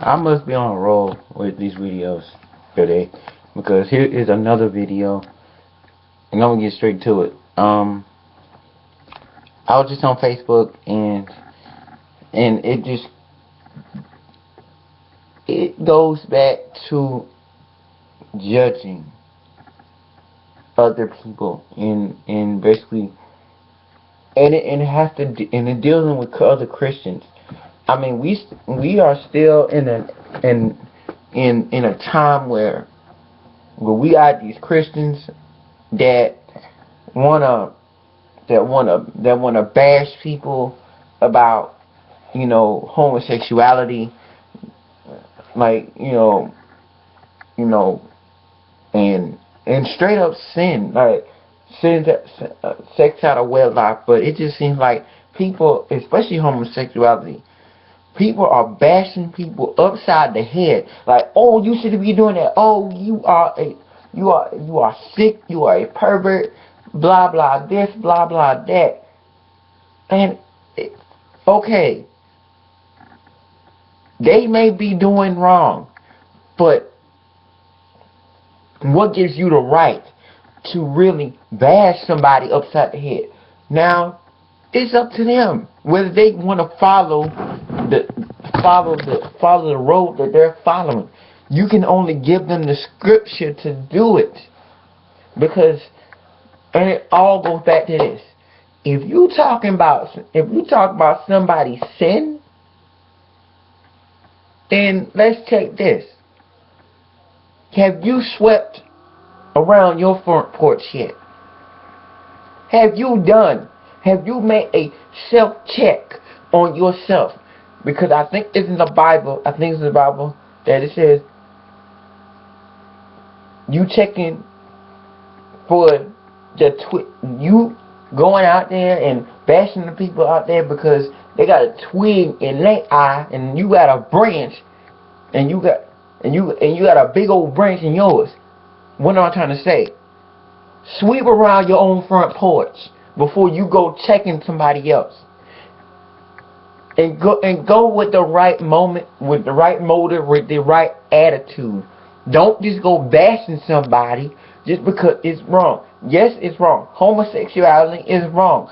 I must be on a roll with these videos today because here is another video, and I'm gonna get straight to it. I was just on Facebook, and it goes back to judging other people and basically and it has to and it dealing with other Christians. I mean, we are still in a time where we got these Christians that wanna that wanna bash people about homosexuality, like you know and straight up sin, like sex out of wedlock. But it just seems like people, especially homosexuality, people are bashing people upside the head. Like, oh, you shouldn't be doing that. Oh, you are sick. You are a pervert. Blah blah this. Blah blah that. And okay, they may be doing wrong, but what gives you the right to really bash somebody upside the head? Now, it's up to them whether they want to follow the road that they're following. You can only give them the scripture to do it, because and it all goes back to this: if you talk about somebody's sin, then let's take this. Have you swept around your front porch yet? Have you made a self-check on yourself? Because I think it's in the Bible, that it says you checking for you going out there and bashing the people out there because they got a twig in their eye and you got a branch and you got a big old branch in yours. What am I trying to say? Sweep around your own front porch before you go checking somebody else. And go with the right moment, with the right motive, with the right attitude. Don't just go bashing somebody just because it's wrong. Yes, it's wrong. Homosexuality is wrong.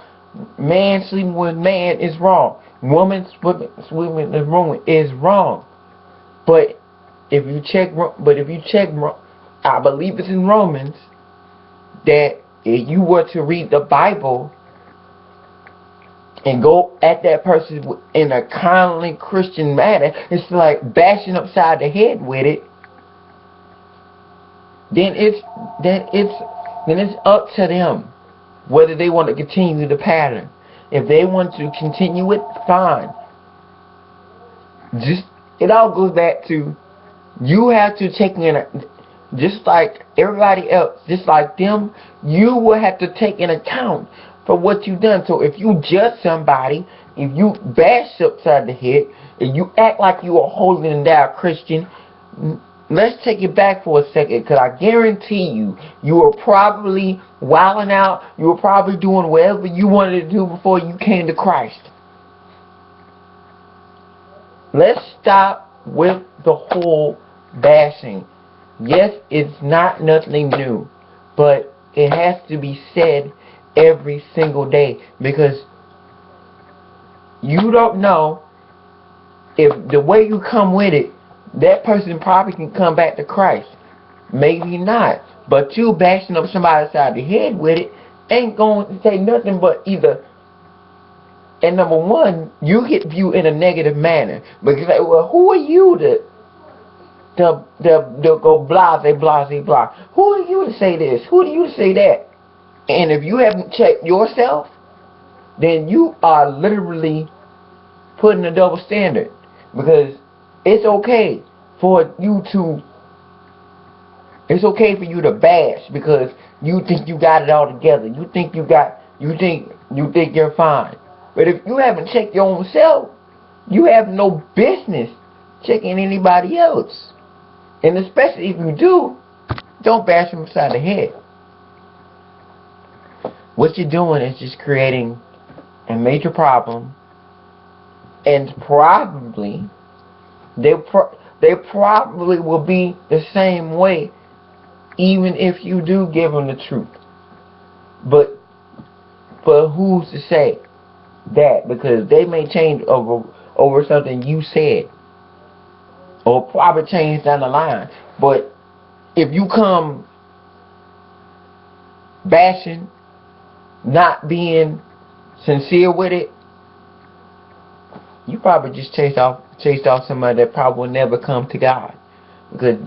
Man sleeping with man is wrong. Woman sleeping with woman is wrong. But if you check, I believe it's in Romans that if you were to read the Bible and go at that person in a kindly Christian manner, it's like bashing upside the head with it. Then it's up to them whether they want to continue the pattern. If they want to continue it, fine. It all goes back to you have to take in just like everybody else, just like them, you will have to take in account for what you've done. So if you judge somebody, if you bash upside the head, if you act like you are holding down Christian, let's take it back for a second, because I guarantee you were probably wilding out, you were probably doing whatever you wanted to do before you came to Christ. Let's stop with the whole bashing. Yes, it's not nothing new, but it has to be said every single day, because you don't know if the way you come with it, that person probably can come back to Christ. Maybe not, but you bashing up somebody upside the head with it ain't going to say nothing but either. And number one, you get viewed in a negative manner, because like, well, who are you to go blah. Who are you to say this? Who are you to say that? And if you haven't checked yourself, then you are literally putting a double standard, because it's okay for you to bash because you think you got it all together. You think you're fine. But if you haven't checked your own self, you have no business checking anybody else. And especially if you do, don't bash them upside the head. What you're doing is just creating a major problem, and probably they probably will be the same way, even if you do give them the truth. But who's to say that? Because they may change over something you said, or probably change down the line. But if you come bashing, not being sincere with it, you probably just chased off somebody that probably will never come to God. Because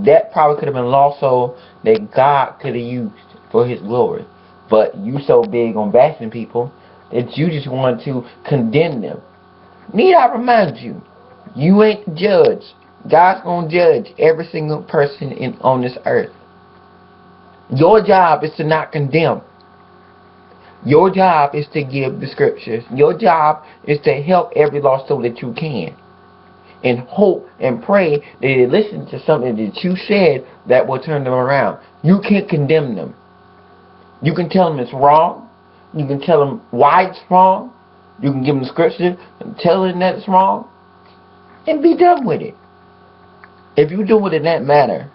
that probably could have been a lost soul that God could have used for His glory. But you so big on bashing people that you just want to condemn them. Need I remind you, you ain't the judge. God's gonna judge every single person on this earth. Your job is to not condemn. Your job is to give the scriptures. Your job is to help every lost soul that you can. And hope and pray that they listen to something that you said that will turn them around. You can't condemn them. You can tell them it's wrong. You can tell them why it's wrong. You can give them the scripture and tell them that it's wrong. And be done with it. If you do it in that manner,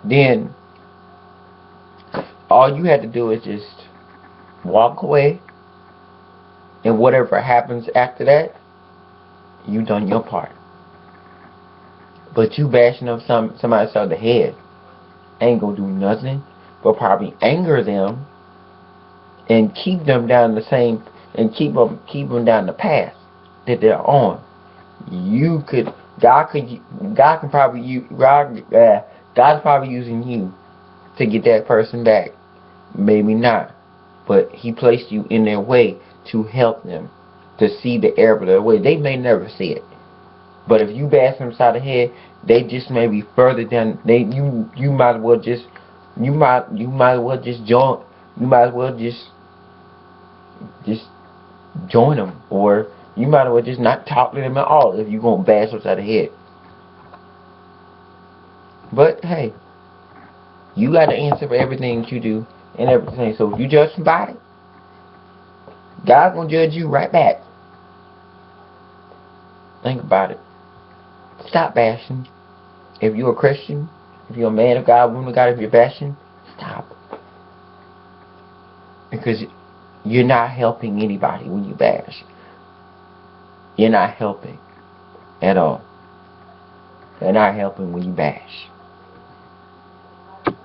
then all you have to do is just walk away, and whatever happens after that, you done your part. But you bashing up somebody upside the head ain't gonna do nothing but probably anger them and keep them down the same, and keep them down the path that they're on. God's probably using you to get that person back. Maybe not, but He placed you in their way to help them to see the error of their way. They may never see it, but if you bash them upside the head, they just may be further down. You might as well just join. You might as well just join them, or you might as well just not talk to them at all if you're gonna bash upside the head. But hey, you got to answer for everything that you do and everything. So if you judge somebody, God's gonna judge you right back. Think about it. Stop bashing. If you're a Christian, if you're a man of God, woman of God, if you're bashing, stop. Because you're not helping anybody when you bash. You're not helping at all. You're not helping when you bash.